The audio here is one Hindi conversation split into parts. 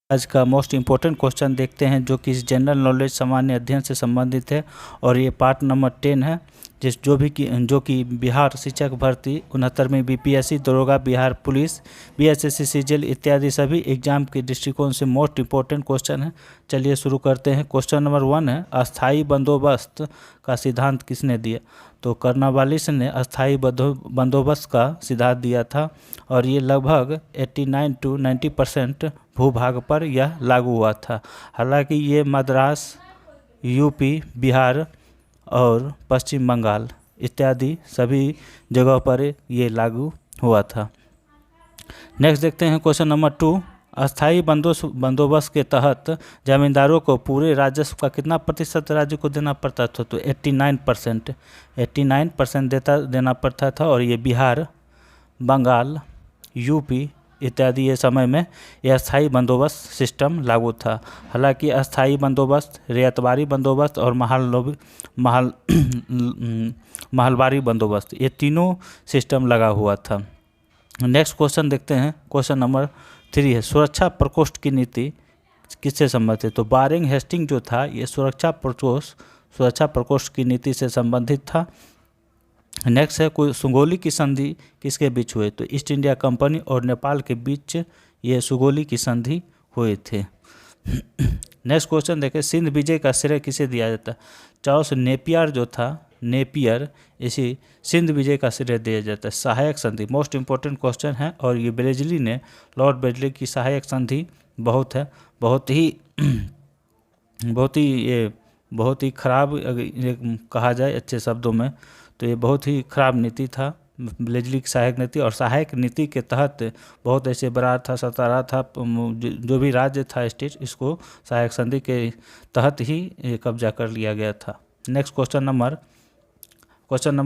आज का मोस्ट इम्पोर्टेंट क्वेश्चन देखते हैं जो कि जनरल नॉलेज सामान्य अध्ययन से संबंधित है और ये पार्ट नंबर 10 है। जो कि बिहार शिक्षक भर्ती 69वीं बीपीएससी दरोगा बिहार पुलिस बीएसएससी सीजीएल इत्यादि सभी एग्जाम के दृष्टिकोण से मोस्ट इम्पोर्टेंट क्वेश्चन है। चलिए शुरू करते हैं। क्वेश्चन नंबर 1 है, अस्थाई बंदोबस्त का सिद्धांत किसने दिया? तो कर्नावालिस ने अस्थाई बंदोबस्त का सिद्धांत दिया था और ये लगभग 89 to 90% भूभाग पर यह लागू हुआ था। हालांकि ये मद्रास, यूपी, बिहार और पश्चिम बंगाल इत्यादि सभी जगहों पर ये लागू हुआ था। नेक्स्ट देखते हैं क्वेश्चन नंबर 2, अस्थाई बंदोबस्त के तहत जमींदारों को पूरे राजस्व का कितना प्रतिशत राज्य को देना पड़ता था? तो 89% देना पड़ता था और ये बिहार, बंगाल, यूपी इत्यादि ये समय में यह अस्थाई बंदोबस्त सिस्टम लागू था। हालांकि अस्थाई बंदोबस्त, रियायतवारी बंदोबस्त और महलवारी बंदोबस्त ये तीनों सिस्टम लगा हुआ था। नेक्स्ट क्वेश्चन देखते हैं। क्वेश्चन नंबर 3 है, सुरक्षा प्रकोष्ठ की नीति किससे संबंधित है? तो बारिंग हेस्टिंग जो था ये सुरक्षा प्रकोष्ठ की नीति से संबंधित था। नेक्स्ट है, कोई सुगोली की संधि किसके बीच हुए? तो ईस्ट इंडिया कंपनी और नेपाल के बीच ये सुगोली की संधि हुए थे। नेक्स्ट क्वेश्चन देखें, सिंध विजय का श्रेय किसे दिया जाता है? चार्ल्स नेपियर जो था, नेपियर, इसी सिंध विजय का श्रेय दिया जाता है। सहायक संधि मोस्ट इंपॉर्टेंट क्वेश्चन है और ये ब्लेजली ने, लॉर्ड ब्लेजली की सहायक संधि बहुत ही खराब कहा जाए अच्छे शब्दों में तो ये बहुत ही खराब नीति था ब्लेजली की सहायक नीति। और सहायक नीति के तहत बहुत ऐसे बरार था, सतारा था, जो भी राज्य था, स्टेट, इसको सहायक संधि के तहत ही कब्जा कर लिया गया था। नेक्स्ट क्वेश्चन नंबर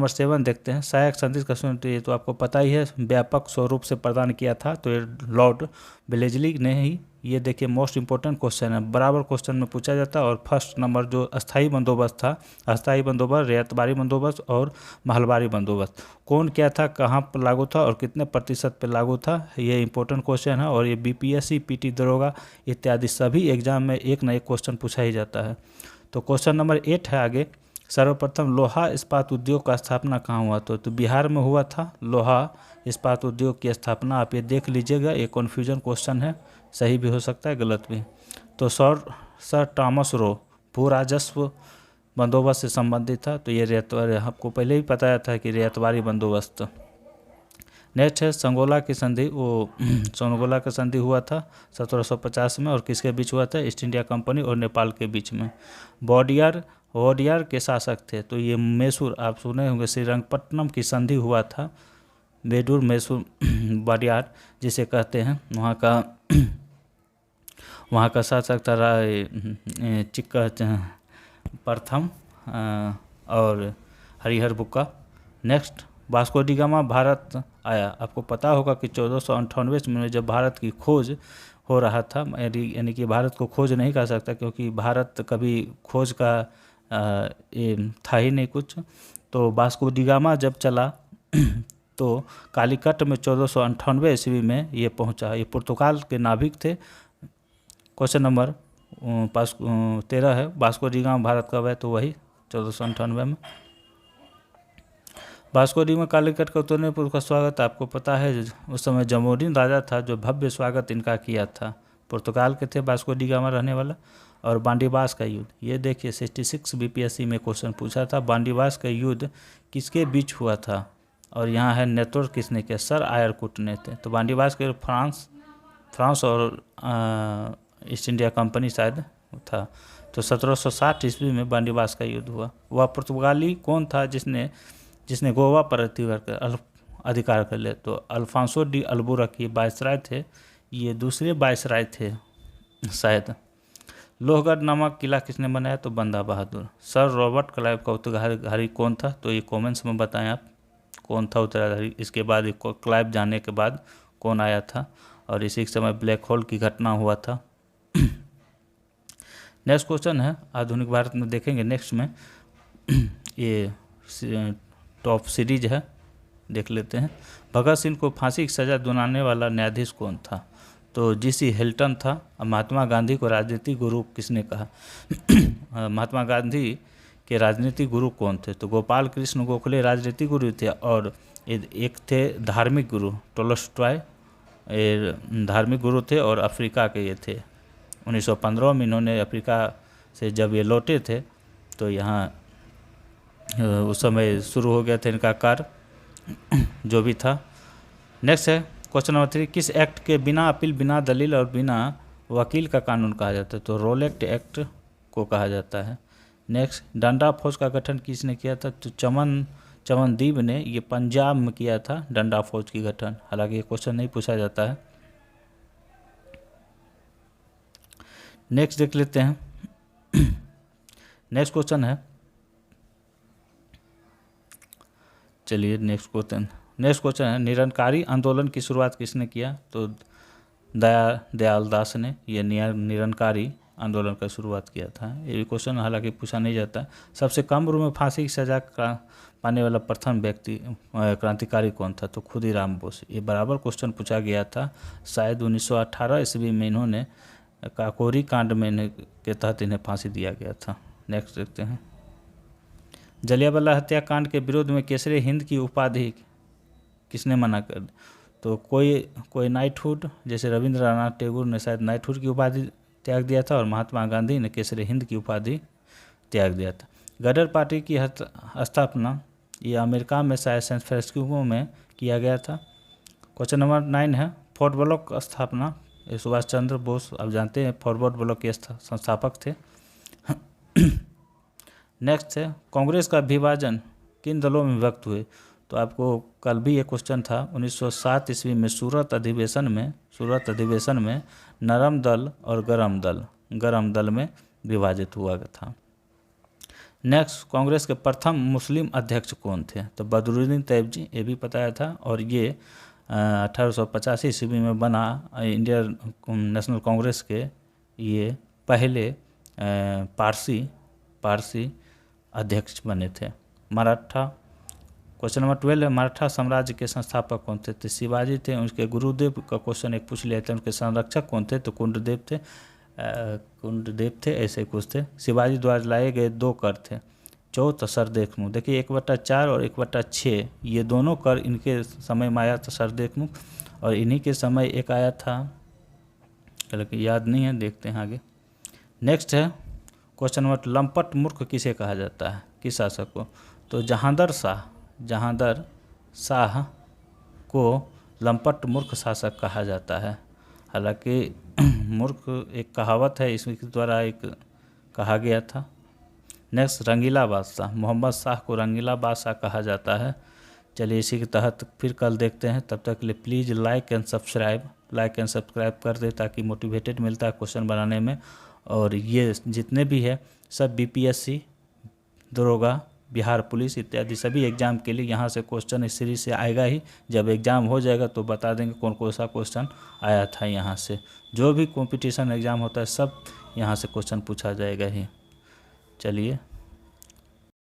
7 देखते हैं। सहायक संधि का ये तो आपको पता ही है, व्यापक स्वरूप से प्रदान किया था, तो ये लॉर्ड ब्लेजली ने ही। ये देखिए मोस्ट इंपॉर्टेंट क्वेश्चन है, बराबर क्वेश्चन में पूछा जाता है। और फर्स्ट नंबर जो अस्थाई बंदोबस्त था, अस्थाई बंदोबस्त, रियायतवारी बंदोबस्त और महलवारी बंदोबस्त, कौन क्या था, कहाँ पर लागू था और कितने प्रतिशत पर लागू था, ये इंपॉर्टेंट क्वेश्चन है। और ये बीपीएससी, पीटी दरोगा इत्यादि सभी एग्जाम में एक ना एक क्वेश्चन पूछा ही जाता है। तो क्वेश्चन नंबर 8 है आगे, सर्वप्रथम लोहा इस्पात उद्योग का स्थापना कहाँ हुआ? तो बिहार में हुआ था लोहा इस्पात उद्योग की स्थापना। आप ये देख लीजिएगा, ये कन्फ्यूजन क्वेश्चन है, सही भी हो सकता है, गलत भी। तो सर टॉमस रो भू राजस्व बंदोबस्त से संबंधित था, तो ये रियायतवारी, आपको पहले ही बताया था कि रियायतवारी बंदोबस्त। नेक्स्ट है संगोला की संधि, संगोला का संधि हुआ था 1750 में और किसके बीच हुआ था? ईस्ट इंडिया कंपनी और नेपाल के बीच में। वोडियार के शासक थे, तो ये मैसूर, आप सुने होंगे, श्रीरंगपट्टनम की संधि हुआ था, बेडूर मैसूर वाडियार जिसे कहते हैं, वहाँ का शासक था चिक्का प्रथम और Harihar Bukka. Next, Vasco da Gama Bharat आया। आपको पता होगा कि 1498 में जब भारत की खोज हो रहा था, यानी कि भारत को खोज नहीं कर सकता क्योंकि भारत कभी खोज का था ही नहीं कुछ। तो वास्को डी गामा जब चला तो कालीकट में 1498 ईस्वी में ये पहुंचा। ये पुर्तगाल के नाविक थे। क्वेश्चन नंबर 13 है, वास्को डी गामा भारत कब है? तो वही 1498 में। वास्को डी गामा कालीकट का उतरने पर उसका स्वागत आपको पता है, उस समय जमोरिन राजा था जो भव्य स्वागत इनका किया था। पुर्तगाल के थे वास्को डी गामा रहने वाला। और बांडीवास का युद्ध, ये देखिए 66 बीपीएससी में क्वेश्चन पूछा था, बांडीवास का युद्ध किसके बीच हुआ था? और यहाँ है नेतृत्व किसने किया? सर आयरकुट ने थे। तो बांडीवास के फ्रांस और ईस्ट इंडिया कंपनी शायद था। तो 1760 ईस्वी में बांडीवास का युद्ध हुआ। वह पुर्तगाली कौन था जिसने गोवा पर अधिकार कर लिया? तो अल्फांसो डी अल्बुकर्क वायसराय थे, ये दूसरे वायसराय थे शायद। लोहगढ़ नामक किला किसने बनाया? तो बंदा बहादुर। सर रॉबर्ट क्लाइव का उत्तराधिकारी कौन था? तो ये कमेंट्स में बताएं आप कौन था उत्तराधिकारी। इसके बाद क्लाइव जाने के बाद कौन आया था? और इसी समय ब्लैक होल की घटना हुआ था। नेक्स्ट क्वेश्चन है, आधुनिक भारत में देखेंगे नेक्स्ट में, ये टॉप सीरीज है, देख लेते हैं। भगत सिंह को फांसी की सजा दिलाने वाला न्यायाधीश कौन था? तो जीसी हिल्टन था। और महात्मा गांधी को राजनीतिक गुरु किसने कहा? महात्मा गांधी के राजनीतिक गुरु कौन थे? तो गोपाल कृष्ण गोखले राजनीतिक गुरु थे, और एक थे धार्मिक गुरु टोल्स्टॉय, धार्मिक गुरु थे, और अफ्रीका के ये थे। 1915 में इन्होंने अफ्रीका से जब ये लौटे थे तो यहाँ उस समय शुरू हो गया था इनका कार्य जो भी था। नेक्स्ट है क्वेश्चन नंबर 3, किस एक्ट के बिना अपील, बिना दलील और बिना वकील का कानून कहा जाता है? तो रोलेक्ट एक्ट को कहा जाता है। नेक्स्ट, डंडा फौज का गठन किसने किया था? तो चमनदीप ने ये पंजाब में किया था डंडा फौज की गठन। हालांकि ये क्वेश्चन नहीं पूछा जाता है। नेक्स्ट देख लेते हैं। नेक्स्ट क्वेश्चन है, चलिए नेक्स्ट क्वेश्चन है, निरंकारी आंदोलन की शुरुआत किसने किया? तो दयाल दास ने ये निरंकारी आंदोलन का शुरुआत किया था। ये भी क्वेश्चन हालांकि पूछा नहीं जाता। सबसे कम उम्र में फांसी की सजा पाने वाला प्रथम व्यक्ति क्रांतिकारी कौन था? तो खुदीराम बोस। ये बराबर क्वेश्चन पूछा गया था, शायद 1918 ईस्वी में इन्होंने काकोरी कांड में के तहत इन्हें फांसी दिया गया था। नेक्स्ट देखते हैं, जलियांवाला हत्याकांड के विरोध में केसरी हिंद की उपाधि किसने मना कर दी? तो कोई नाइटहुड, जैसे रविंद्रनाथ टैगोर ने शायद नाइटहुड की उपाधि त्याग दिया था, और महात्मा गांधी ने केसरी हिंद की उपाधि त्याग दिया था। गदर पार्टी की स्थापना ये अमेरिका में शायद सैन फ्रांसिस्को में किया गया था। क्वेश्चन नंबर 9 है, फोर्ट ब्लॉक का स्थापना, ये सुभाष चंद्र बोस आप जानते हैं फॉरवर्ड ब्लॉक के संस्थापक थे। नेक्स्ट है, कांग्रेस का विभाजन किन दलों में विभक्त हुए? तो आपको कल भी ये क्वेश्चन था। 1907 ईस्वी में सूरत अधिवेशन में नरम दल और गरम दल में विभाजित हुआ था। नेक्स्ट, कांग्रेस के प्रथम मुस्लिम अध्यक्ष कौन थे? तो बदरुद्दीन तैयब जी, ये भी बताया था। और ये 1885 ईस्वी में बना इंडियन नेशनल कांग्रेस के ये पहले पारसी अध्यक्ष बने थे। मराठा, क्वेश्चन नंबर 12 है, मराठा साम्राज्य के संस्थापक कौन थे? तो शिवाजी थे। उनके गुरुदेव का क्वेश्चन एक पूछ लिया था। उनके संरक्षक कौन थे? तो कुंडदेव थे, ऐसे कुछ थे। शिवाजी द्वारा लाए गए 2 कर थे, चौथ सरदेशमुख। देखिए 1/4 और 1/6 ये दोनों कर इनके समय में आया था सरदेशमुख, और इन्हीं के समय एक आया था, हालांकि याद नहीं है, देखते हैं आगे। नेक्स्ट है क्वेश्चन नंबर, लंपट मूर्ख किसे कहा जाता है, किस शासक को? तो जहांदर शाह को लंपट मूर्ख शासक कहा जाता है। हालांकि मूर्ख एक कहावत है, इसके द्वारा एक कहा गया था। नेक्स्ट, रंगीला बादशाह, मोहम्मद शाह को रंगीला बादशाह कहा जाता है। चलिए इसी के तहत फिर कल देखते हैं। तब तक के लिए प्लीज़ लाइक एंड सब्सक्राइब कर दे, ताकि मोटिवेटेड मिलता है क्वेश्चन बनाने में। और ये जितने भी है सब BPSC, दरोगा, बिहार पुलिस इत्यादि सभी एग्ज़ाम के लिए यहाँ से क्वेश्चन इस सीरीज से आएगा ही। जब एग्ज़ाम हो जाएगा तो बता देंगे कौन सा क्वेश्चन आया था यहाँ से। जो भी कंपटीशन एग्ज़ाम होता है सब यहाँ से क्वेश्चन पूछा जाएगा ही। चलिए।